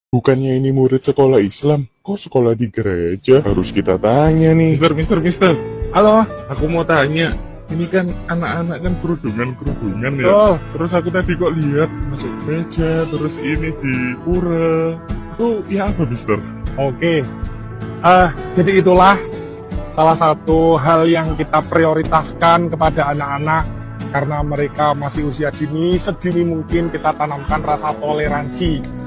Bukannya ini murid sekolah Islam, kok sekolah di gereja? Harus kita tanya nih. Mister. Halo, aku mau tanya. Ini kan anak-anak kan kerudungan ya. Oh. Terus aku tadi kok lihat masuk gereja, terus ini di pura. Itu ya apa, Mister? Oke, jadi itulah salah satu hal yang kita prioritaskan kepada anak-anak karena mereka masih usia dini, sedini mungkin kita tanamkan rasa toleransi.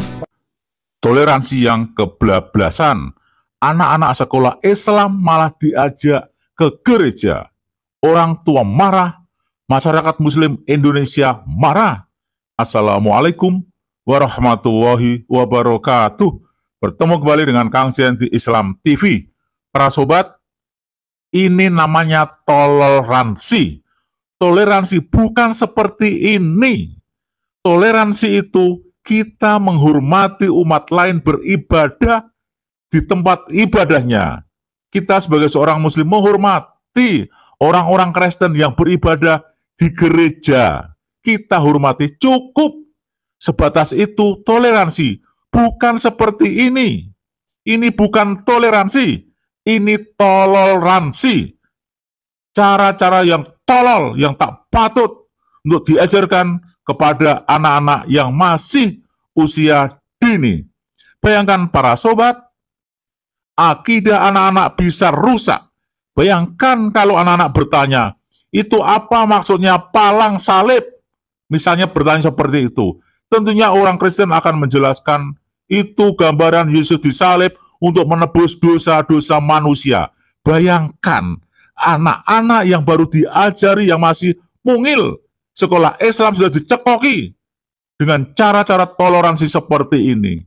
Toleransi yang kebablasan. Anak-anak sekolah Islam malah diajak ke gereja. Orang tua marah, masyarakat Muslim Indonesia marah. Assalamualaikum warahmatullahi wabarakatuh. Bertemu kembali dengan Kang Zen di Islam TV. Para sobat, ini namanya toleransi. Toleransi bukan seperti ini. Toleransi itu kita menghormati umat lain beribadah di tempat ibadahnya. Kita sebagai seorang muslim menghormati orang-orang Kristen yang beribadah di gereja. Kita hormati, cukup. Sebatas itu toleransi. Bukan seperti ini. Ini bukan toleransi. Ini toleransi. Cara-cara yang tolol, yang tak patut untuk diajarkan kepada anak-anak yang masih usia dini. Bayangkan para sobat, akidah anak-anak bisa rusak. Bayangkan kalau anak-anak bertanya, itu apa maksudnya palang salib? Misalnya bertanya seperti itu. Tentunya orang Kristen akan menjelaskan, itu gambaran Yesus disalib untuk menebus dosa-dosa manusia. Bayangkan, anak-anak yang baru diajari, yang masih mungil, sekolah Islam sudah dicekoki dengan cara-cara toleransi seperti ini.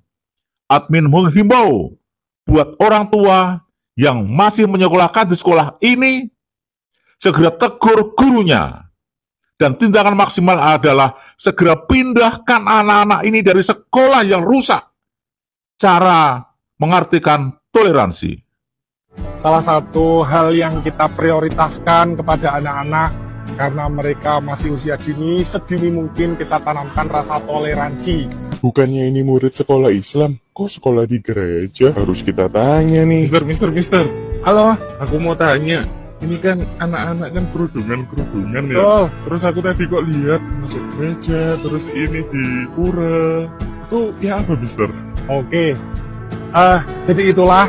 Admin menghimbau buat orang tua yang masih menyekolahkan di sekolah ini, segera tegur gurunya. Dan tindakan maksimal adalah segera pindahkan anak-anak ini dari sekolah yang rusak. Cara mengartikan toleransi. Salah satu hal yang kita prioritaskan kepada anak-anak karena mereka masih usia dini, sedini mungkin kita tanamkan rasa toleransi. Bukannya ini murid sekolah Islam, kok sekolah di gereja? Harus kita tanya nih. Mister. Halo, Aku mau tanya. Ini kan anak-anak kan kerudungan ya. Oh. Terus aku tadi kok lihat masuk gereja, terus ini di pura. Itu ya apa, Mister? oke. Jadi itulah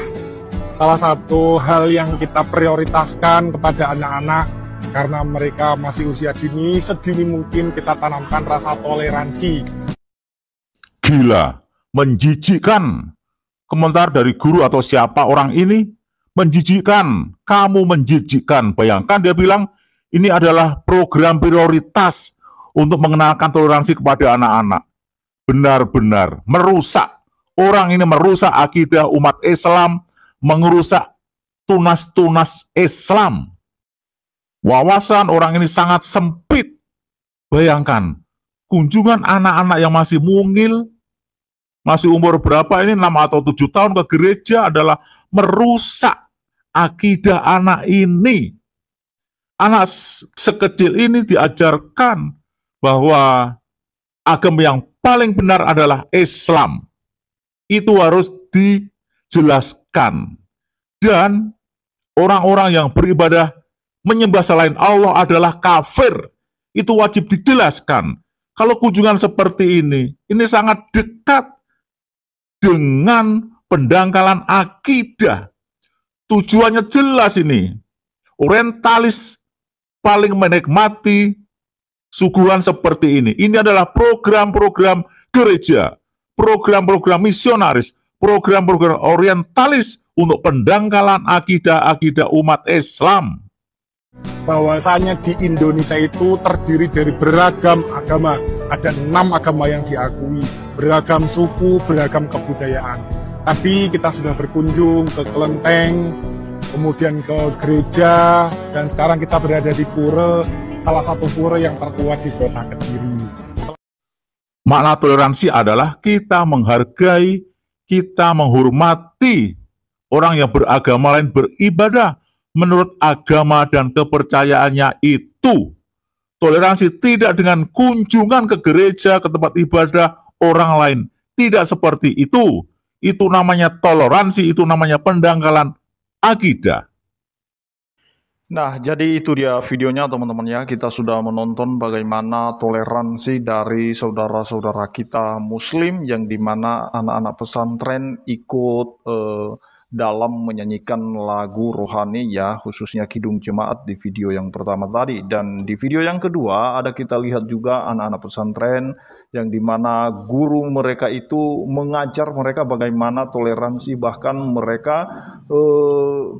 salah satu hal yang kita prioritaskan kepada anak-anak karena mereka masih usia dini, sedini mungkin kita tanamkan rasa toleransi. Gila, menjijikkan. Komentar dari guru atau siapa orang ini, menjijikkan, kamu menjijikkan. Bayangkan dia bilang, ini adalah program prioritas untuk mengenalkan toleransi kepada anak-anak. Benar-benar merusak. Orang ini merusak akidah umat Islam, merusak tunas-tunas Islam. Wawasan orang ini sangat sempit. Bayangkan, kunjungan anak-anak yang masih mungil, masih umur berapa ini, 6 atau 7 tahun ke gereja adalah merusak akidah anak ini. Anak sekecil ini diajarkan bahwa agama yang paling benar adalah Islam. Itu harus dijelaskan. Dan orang-orang yang beribadah menyembah selain Allah adalah kafir. Itu wajib dijelaskan. Kalau kunjungan seperti ini sangat dekat dengan pendangkalan akidah. Tujuannya jelas ini. Orientalis paling menikmati suguhan seperti ini. Ini adalah program-program gereja, program-program misionaris, program-program orientalis untuk pendangkalan akidah-akidah umat Islam. Bahwasanya di Indonesia itu terdiri dari beragam agama. Ada 6 agama yang diakui, beragam suku, beragam kebudayaan. Tadi kita sudah berkunjung ke kelenteng, kemudian ke gereja, dan sekarang kita berada di pura, salah satu pura yang tertua di kota Kediri. Makna toleransi adalah kita menghargai, kita menghormati orang yang beragama lain beribadah menurut agama dan kepercayaannya itu. Toleransi tidak dengan kunjungan ke gereja, ke tempat ibadah orang lain. Tidak seperti itu. Itu namanya toleransi, itu namanya pendangkalan akidah. Nah, jadi itu dia videonya teman-teman ya. Kita sudah menonton bagaimana toleransi dari saudara-saudara kita Muslim yang dimana anak-anak pesantren ikut dalam menyanyikan lagu rohani ya, khususnya Kidung Jemaat di video yang pertama tadi. Dan di video yang kedua ada kita lihat juga anak-anak pesantren yang dimana guru mereka itu mengajar mereka bagaimana toleransi, bahkan mereka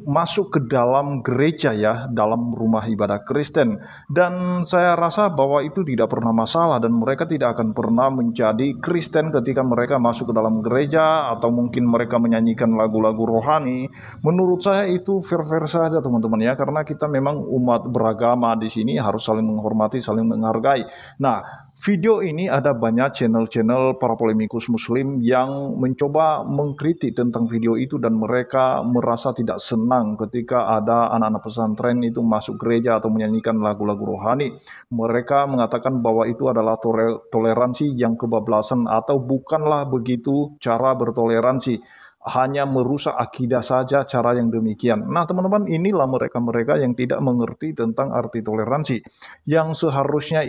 masuk ke dalam gereja ya, dalam rumah ibadah Kristen. Dan saya rasa bahwa itu tidak pernah masalah dan mereka tidak akan pernah menjadi Kristen ketika mereka masuk ke dalam gereja atau mungkin mereka menyanyikan lagu-lagu rohani. Menurut saya itu fair-fair saja teman-teman ya, karena kita memang umat beragama di sini harus saling menghormati, saling menghargai. Nah, video ini ada banyak channel-channel para polemikus Muslim yang mencoba mengkritik tentang video itu dan mereka merasa tidak senang ketika ada anak-anak pesantren itu masuk gereja atau menyanyikan lagu-lagu rohani. Mereka mengatakan bahwa itu adalah toleransi yang kebablasan atau bukanlah begitu cara bertoleransi. Hanya merusak akidah saja cara yang demikian. Nah teman-teman, inilah mereka-mereka yang tidak mengerti tentang arti toleransi. Yang seharusnya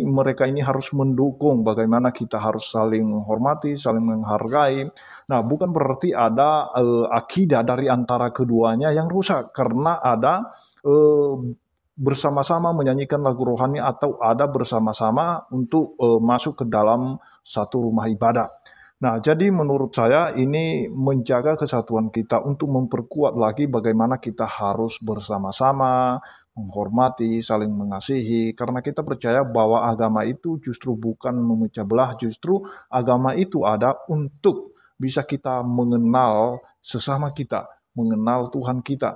mereka ini harus mendukung bagaimana kita harus saling menghormati, saling menghargai. Nah bukan berarti ada akidah dari antara keduanya yang rusak karena ada bersama-sama menyanyikan lagu rohani atau ada bersama-sama untuk masuk ke dalam satu rumah ibadah. Nah, jadi menurut saya ini menjaga kesatuan kita untuk memperkuat lagi bagaimana kita harus bersama-sama, menghormati, saling mengasihi, karena kita percaya bahwa agama itu justru bukan memecah belah, justru agama itu ada untuk bisa kita mengenal sesama kita, mengenal Tuhan kita,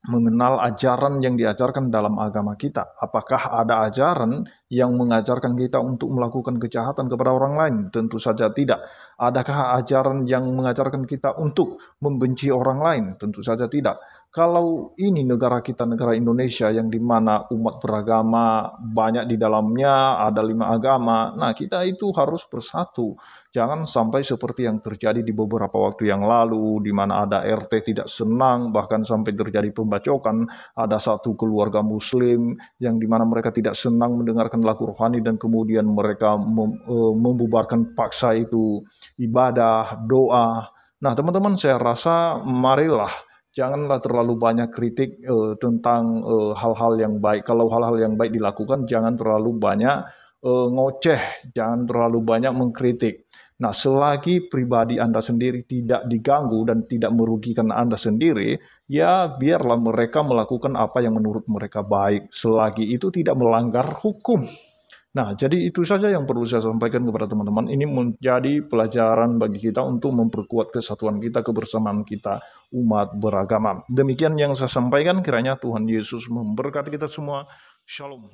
mengenal ajaran yang diajarkan dalam agama kita. Apakah ada ajaran yang mengajarkan kita untuk melakukan kejahatan kepada orang lain? Tentu saja tidak. Adakah ajaran yang mengajarkan kita untuk membenci orang lain? Tentu saja tidak. Kalau ini negara kita, negara Indonesia yang dimana umat beragama banyak di dalamnya, ada 5 agama, nah kita itu harus bersatu. Jangan sampai seperti yang terjadi di beberapa waktu yang lalu, di mana ada RT tidak senang, bahkan sampai terjadi pembacokan, ada satu keluarga Muslim yang dimana mereka tidak senang mendengarkan lagu rohani dan kemudian mereka membubarkan paksa itu ibadah, doa. Nah teman-teman, saya rasa marilah janganlah terlalu banyak kritik tentang hal-hal yang baik. Kalau hal-hal yang baik dilakukan, jangan terlalu banyak ngoceh, jangan terlalu banyak mengkritik. Nah, selagi pribadi Anda sendiri tidak diganggu dan tidak merugikan Anda sendiri, ya biarlah mereka melakukan apa yang menurut mereka baik, selagi itu tidak melanggar hukum. Nah, jadi itu saja yang perlu saya sampaikan kepada teman-teman. Ini menjadi pelajaran bagi kita untuk memperkuat kesatuan kita, kebersamaan kita, umat beragama. Demikian yang saya sampaikan, kiranya Tuhan Yesus memberkati kita semua. Shalom.